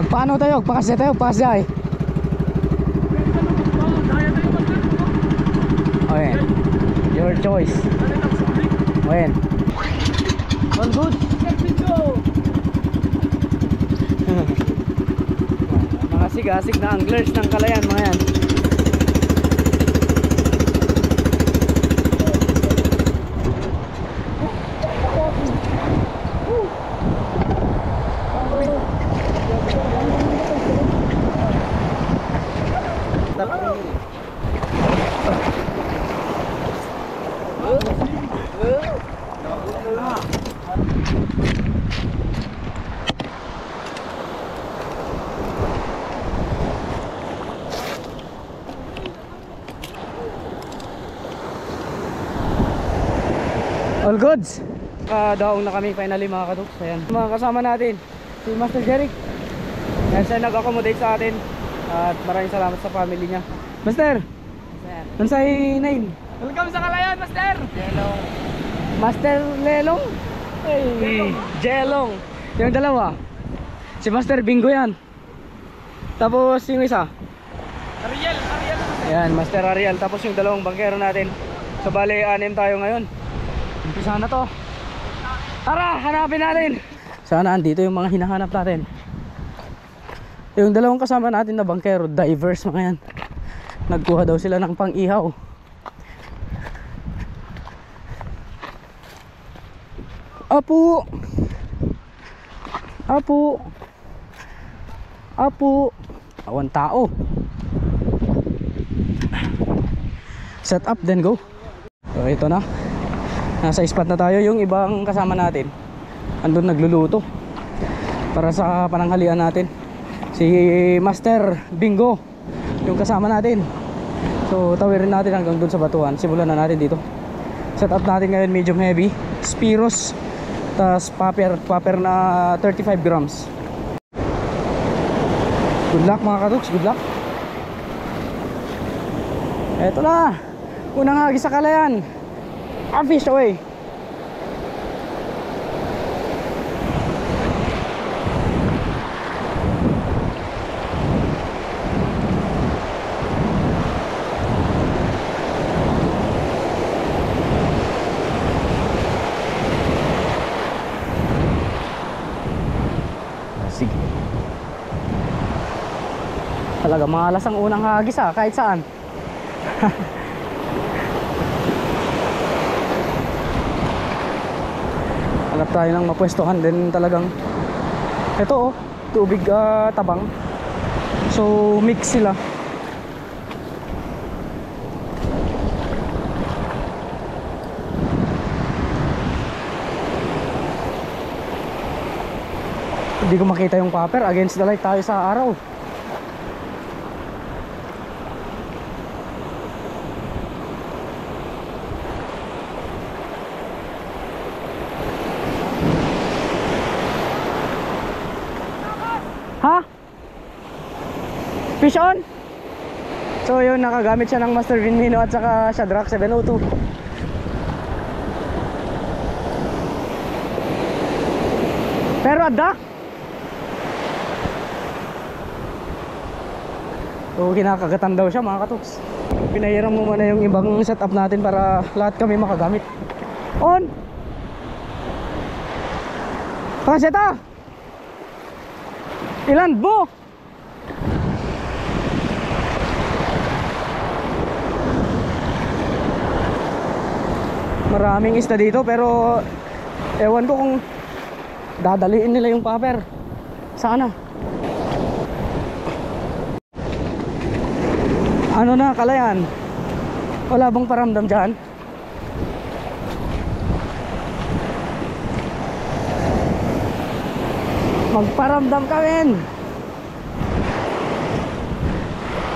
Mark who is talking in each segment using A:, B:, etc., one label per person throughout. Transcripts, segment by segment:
A: Paano tayo? Pakasya tayo, pakasya eh. Okay. Your choice. Okay. All good. Mga sigasig na anglers ng Kalayaan mga yan. All goods. Daong na kami finally mga katuks. Ayan. Mga kasama natin si Master Jeric. Yan siya nag-accommodate sa atin. At maraming salamat sa family niya. Master, Mansay name?
B: Welcome sa Kalayaan, Master! Jelong.
A: Master Lelong? Hey, Jelong. Yung dalawa si Master Bingo yan. Tapos yung isa
B: Ariel.
A: ayan, Master Ariel. Tapos yung dalawang bangkero natin. So bale, 6 tayo ngayon. Umpisa na to. Tara, hanapin natin. Sana andito yung mga hinahanap natin. Yung dalawang kasama natin na bangkero, divers mga yan. Nagkuha daw sila ng pang-ihaw. Apo! Apo! Apo! Awan tao. Set up then go. So ito na. Nasa spot na tayo. Yung ibang kasama natin andun nagluluto para sa pananghalian natin. Si Master Bingo yung kasama natin. So tawirin natin hanggang dun sa batuhan. Simulan na natin dito. Set up natin ngayon medium heavy Spiros, tas paper na 35 grams. Good luck mga katuks, good luck. Eto na, unang hagi sa Kalayaan. Fish away. Sige. Talaga malas ang unang hagis kahit saan. Hanap tayo ng mapwestohan din talagang. Ito tubig tabang. So mix sila. Hindi ko makita yung popper. Against the light tayo sa araw. Ha? Fish on? So yun, nakagamit siya ng Master Vinmino at saka Shadrack 702. Pero ada? So kinakagatan daw siya mga katuks. Pinahiram mo muna yung ibang setup natin para lahat kami makagamit. On! Pakaseta! Ilan mo? Maraming isda dito pero ewan ko kung dadaliin nila yung popper. Sana. Ano na Kalayaan? Wala bang paramdam dyan? Magparamdam ka men.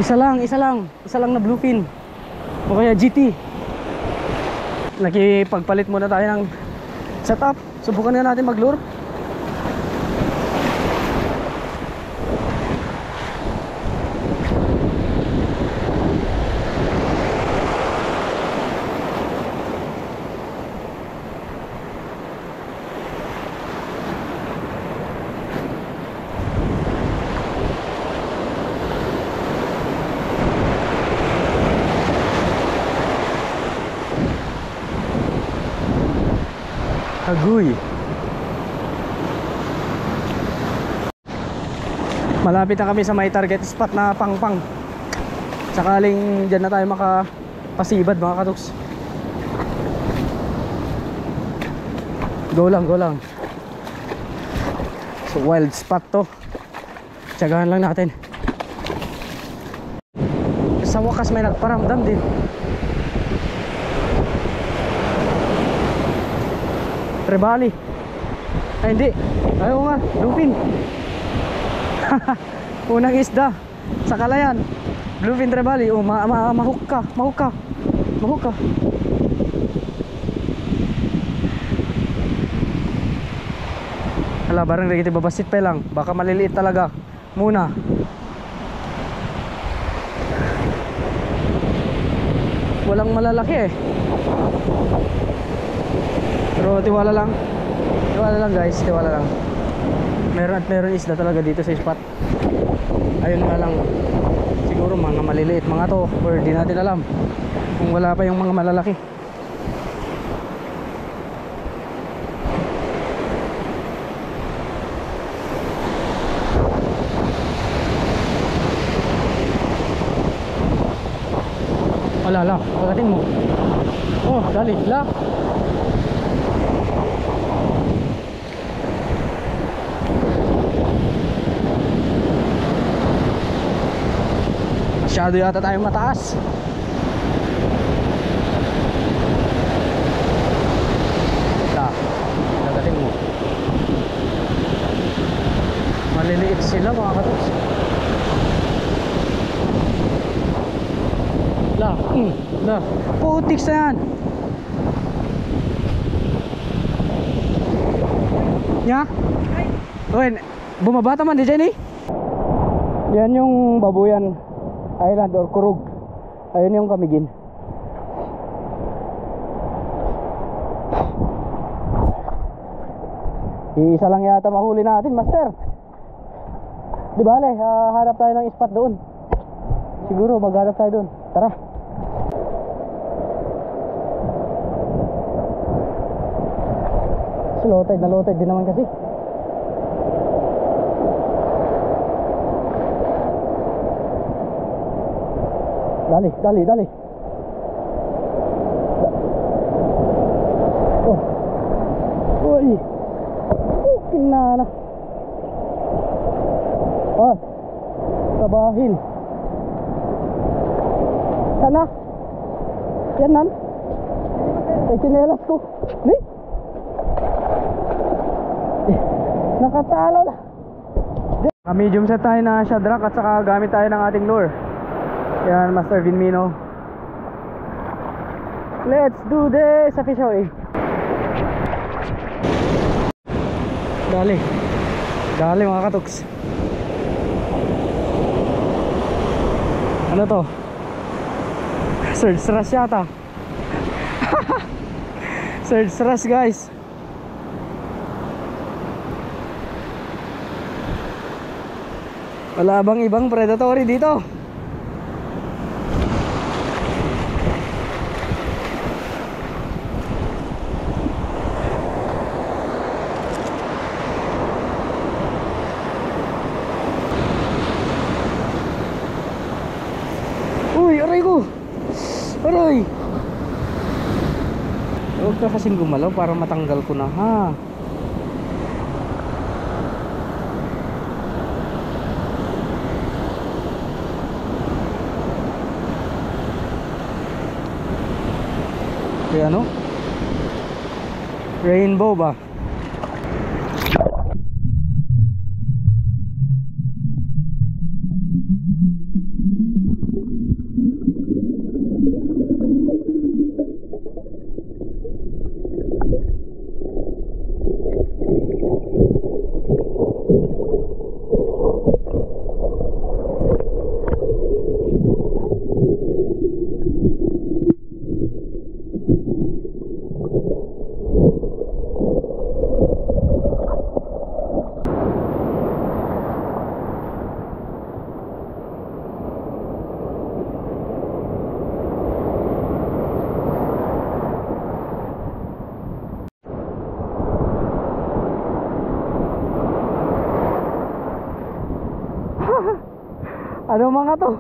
A: Isa lang na bluefin o kaya GT. Nakipagpalit muna tayo ng setup. Subukan na natin mag-lure. Agoy. Malapit na kami sa may target spot na pangpang. Sakaling dyan na tayo makapasibad mga katoks. Go lang, go lang. So wild spot to. Tiyagahan lang natin. Sa wakas may nagparamdam din. Trevally. Ay hindi. Ayaw nga, bluefin. Unang isda sa Kalayan. Bluefin trevally. Oh, mahuk ka. Mahuk ka. Mahuk ka. Hala, barang rin kita babasit pa lang. Baka maliliit talaga. Muna. Walang malalaki eh. Pero tiwala lang. Tiwala lang guys, tiwala lang. Meron at meron isda talaga dito sa spot. Ayun nga lang, siguro mga maliliit mga to, or di natin alam kung wala pa yung mga malalaki. Wala, pagatin mo. Oh, dali, la. Masyado yata tayong mataas. La, pagatin mo. Maliliit sila mga katoks. La, la. Putik na yan. Nya? Uy, bumabata man di dyan eh. Yan yung Babuyan Island or Kurug. Ayun yung Kamigin. Isa lang yata mahuli natin, master. Di bale, harap tayo ng spot doon. Siguro maghanap tayo doon. Tara. Low tide na low tide din naman kasi. Dali. Oh. Uy. Kinana. Ah. Sabahil. Sana. Yan nan. Sa chinelas ko. Ni. Nakatalo na. Medium set tayo na shadrack at saka gamit tayo ng ating lure. Yan, Master Vinmino. Let's do this sa fish oil. Dali mga katoks. Ano to? Surge thrust yata. Surge thrust guys. Wala bang ibang predatory dito? Uy, aray ko. Aray. Huwag ka kasing gumalaw para matanggal ko na ha. Kaya ano? Rainbow ba? Ano mga to?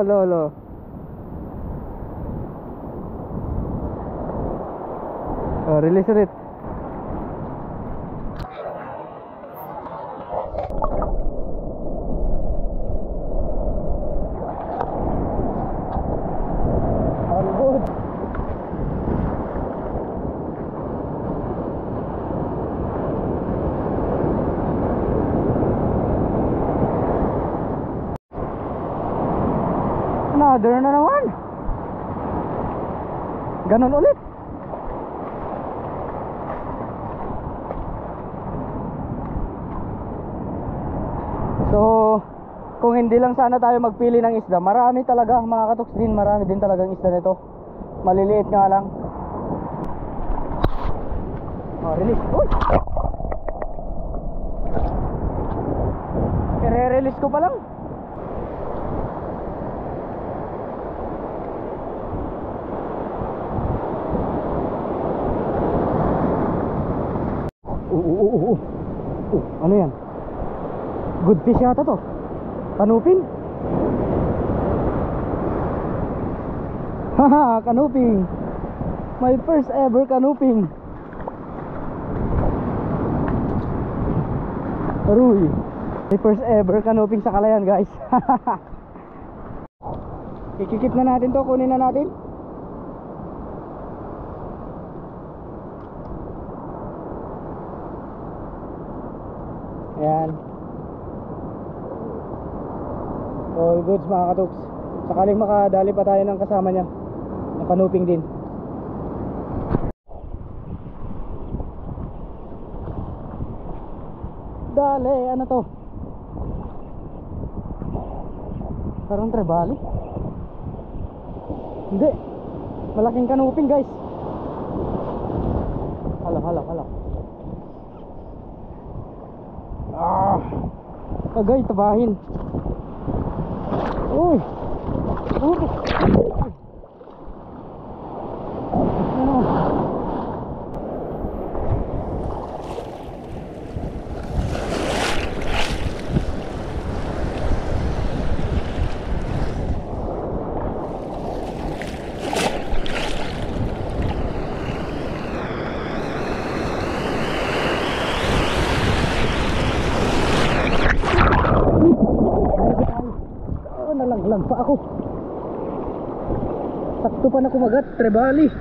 A: Lolo. Oh, release ulit. All good. Another na naman. Ganun ulit. So, kung hindi lang sana tayo magpili ng isda, marami talaga mga katoks din, marami din talagang isda nito. Maliliit nga lang. Oh, release. Uy! I-release ko pa lang. Ano yan? Good fish yata to. Kanuping. Haha, kanuping. My first ever kanuping. Aruy. My first ever kanuping sa Kalayan, guys. Ikikip na natin to, kunin na natin. Ayan. All goods mga katoks. Sakaling makadali pa tayo ng kasama niya ng kanuping din. Dali, ano to? Parang trebali. Hindi. Malaking kanuping, guys. Hala. Agay, tabahin. Uy. Ano? Nalaglag pa ako. Sakto pa na kumagat, trebali.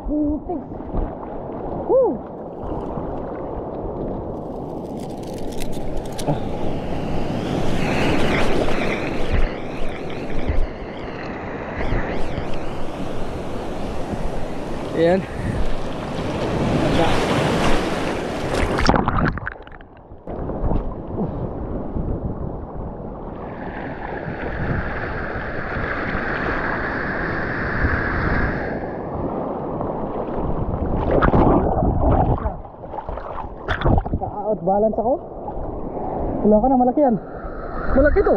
A: Putik. Ayan. Balance ako. Wala ka na, malaki yan. Malaki to.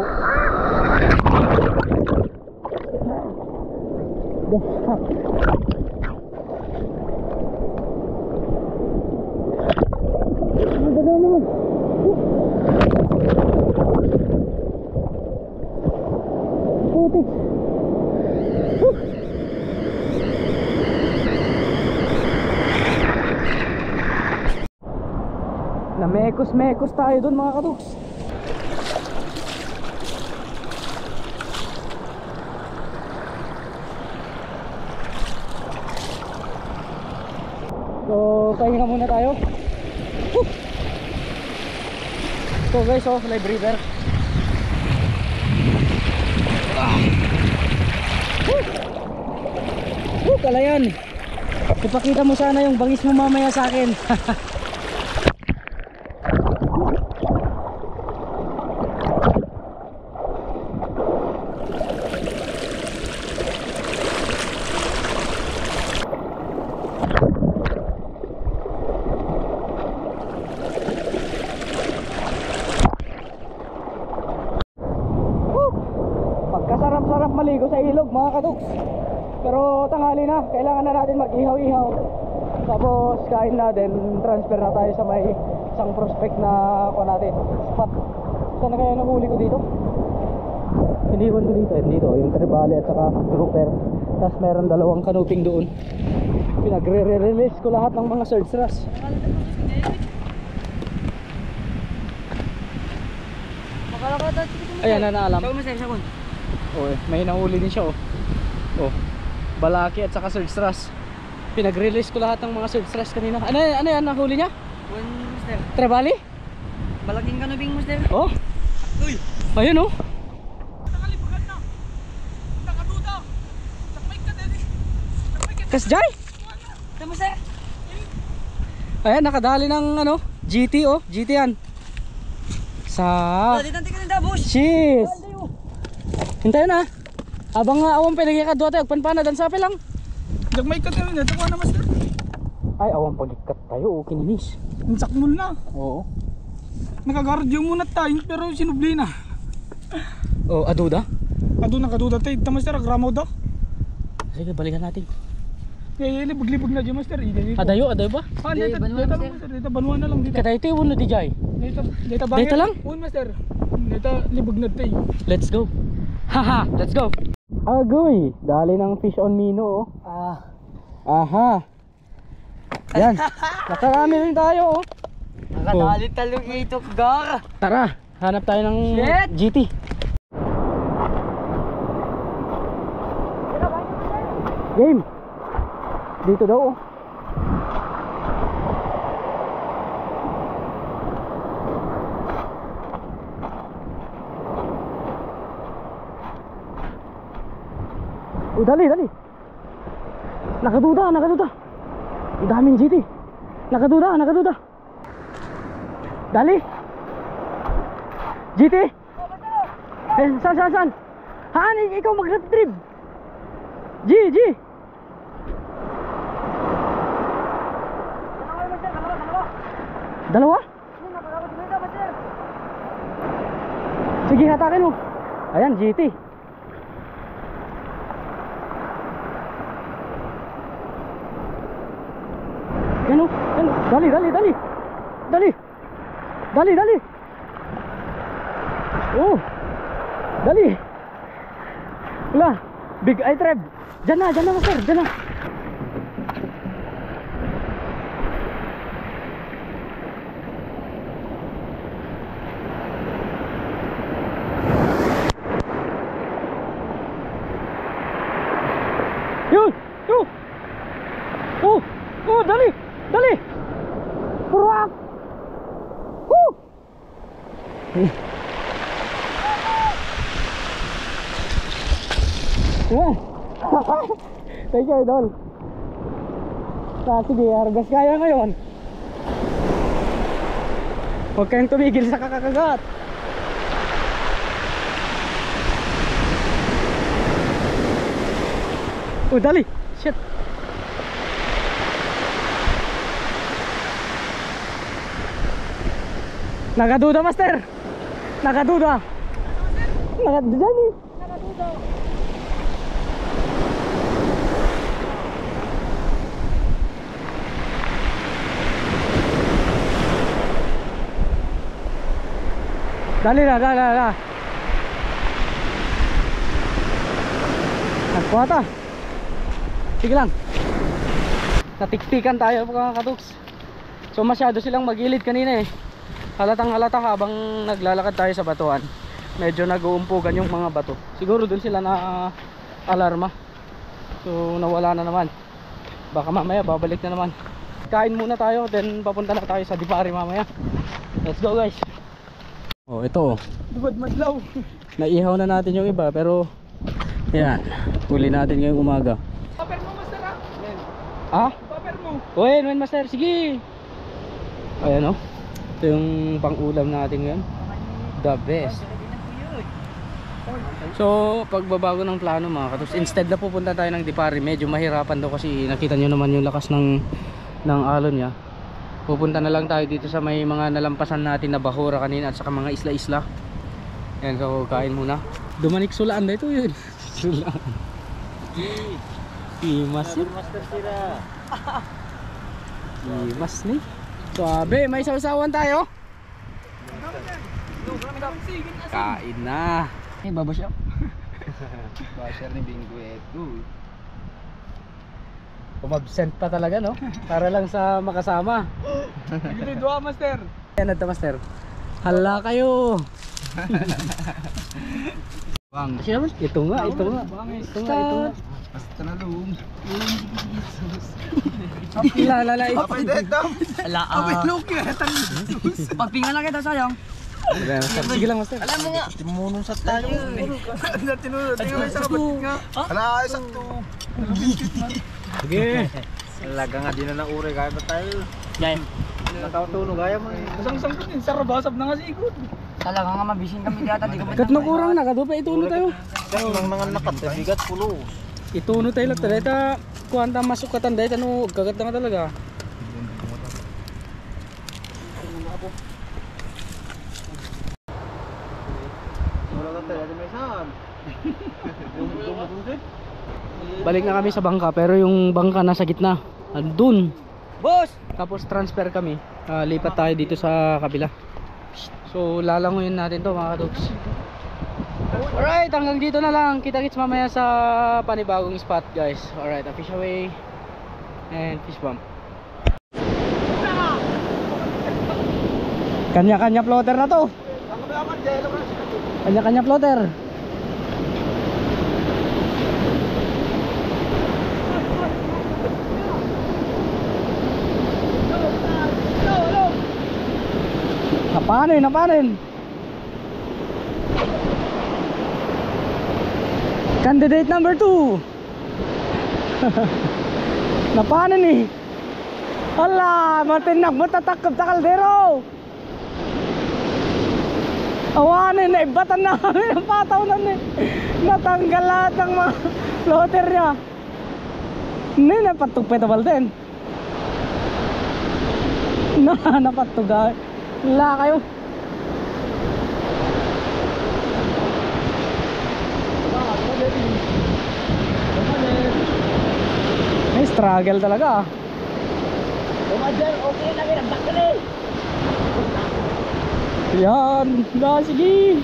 A: Maganda naman. Putik. Na mekos tayo dun mga katoks. So pahinga muna tayo. So guys, live river. Kalayan. Ipakita mo sana yung bangis mo mamaya sa akin. Pagkasarap-sarap maligo sa ilog mga katoks. Pero tanghali na, kailangan na natin mag-ihaw-ihaw. Tapos kain na, then transfer na tayo sa may isang prospect na kuha natin, spot. Saan na kaya nahuli ko dito? Iniwan ko dito, dito yung Trevally at saka grouper. Tapos meron dalawang kanuping doon. Pinagre-release ko lahat ng mga search ras. Ayan na naalam. Oh, may nahuli din siya oh. Oh, balaki at saka search ras. Pinag-release ko lahat ng mga search ras kanina. Ano yan nahuli niya?
B: Master.
A: Trevally?
B: Malaking kanubing, Master.
A: Oh.
B: Uy!
A: Ayun oh.
B: Nakalibagan na. Nakaduda. Takmay ka din.
A: Kasjay?
B: Ito, Master.
A: Ayan, nakadali ng ano, GT oh, GT yan. Sa
B: Dito ka ng dabos.
A: cheese. Hintayin na. Abang nga awang pinagkakadwa tayo, panpana dan sapi lang.
B: Takmay ka din. Ito ko na, Master.
A: Ay, awang pagikat tayo, kininis.
B: Insakmul na.
A: Oo.
B: Nakaguardio muna tayo pero sinubli na.
A: Oh, aduda?
B: Nakaduda tayo. Ito, Master. Agramaw daw.
A: Sige, balikan natin.
B: Libog-libog na dyan, Master.
A: Adayo ba?
B: Dito lang, Master. Dito, banuan na lang dito.
A: Kada ito yung di jay.
B: Dito
A: Dito lang?
B: Oo, Master. Dito, libog na tayo.
A: Let's go. Haha, let's go. Agoy, dali ng fish on Mino oh. Aha. Yan. Nakarami rin tayo oh.
B: Nakadali talong itok, gar.
A: Tara, hanap tayo ng
B: Shit!
A: GT. Game. Dito daw oh. Oh, dali. Nakaduda. Ang daming GT. Nakaduda. Dali. GT. Saan? Haan, ikaw mag-retrieve. G. Dalawa? Sige, hatakin mo. Ayan, GT. Yan o. Dali. Oh. Dali. Wala. Big eye trap. Diyan na master. Diyan na. Yun. Oh, dali. Purak. Yeah. Thank you, idol. Sige, argas kaya ngayon. Huwag kayong tumigil sa kakakagat. Oh, dali. Shit. Nakaduda, master. Nakaduda. Dali. Dali na. Nagkuha. Sige lang. Natiktikan tayo mga katuks. So masyado silang magilid kanina eh. Halatang halata habang naglalakad tayo sa batuan. Medyo nag-uumpugan yung mga bato. Siguro dun sila na alarma. So nawala na naman. Baka mamaya babalik na naman. Kain muna tayo, then papunta na tayo sa Dipari mamaya. Let's go guys. Oh, ito oh.
B: Dubad madlaw.
A: Naihaw na natin yung iba pero yan, huli natin ngayong umaga.
B: Paper mo, Master, ha?
A: Ah?
B: Paper mo.
A: Uy, master, sige. Ayan oh. Ito yung pang-ulam natin ngayon. The best. So, pagbabago ng plano mga katus, instead na pupunta tayo ng Dipari, medyo mahirapan daw kasi nakita nyo naman yung lakas ng alon niya. Pupunta na lang tayo dito sa may mga nalampasan natin na bahura kanina at saka mga isla-isla. Yan, so kain muna. Dumanik sulaan na ito yun. Sulaan. Imas yun.
C: Master sira.
A: Imas ni. Suabe, may sausawan tayo. Kain na. Eh, babasya.
C: Basher ni Bingo eto.
A: Umabsent pa talaga, no? Para lang sa makasama.
B: Sige, dua master.
A: Yan na master. Hala kayo.
C: Bang.
A: Kasi naman, ito nga. Ito nga.
C: Basta na lum.
A: Lalala.
C: Apay dito.
A: Ala.
B: Abay, Loki.
A: Pagpinga lang kita sayang. Sige lang, master.
C: Alam mo nga. Timunong sa tayo.
B: Tinunod. Tingnan mo sa kabatit nga.
C: Ala, isang to.
A: Sige.
C: Talaga nga, di na naure. Kaya ba tayo?
A: Gaya.
C: Nakautunog, kaya mo eh.
B: Isang ko din. Sarabasab na nga si ikot.
D: Talaga nga mabising kami data, di kami
A: Kat nakurang na, kato pa ituno tayo.
C: Kasi nang mga nakat, bigat pulo.
A: Ituno tayo lang talaga. Kuwanta masukatan dahil ano, gagat na nga talaga.
C: Wala ka tayo, may saan.
A: Balik na kami sa bangka pero yung bangka nasa gitna. Andun.
D: Boss!
A: Tapos transfer kami. Lipat tayo dito sa kabila. So lalangoyin natin to mga kadogs. Alright, hanggang dito na lang. Kita-kits mamaya sa panibagong spot guys. Alright, a fish away and fish bump. Kanya-kanya floater na to. Kanya-kanya floater. Napanin. Candidate number 2. Napanin eh. Hala, matinak mo tatakab sa kaldero. Awanin, naibatan namin ang pataw na eh. Natanggal lahat ng mga floater niya. Hindi, napatugpetable din. Napatuga. Wala kayo. May struggle talaga.
D: Okay na rin, ang bakali!
A: Yan, sige.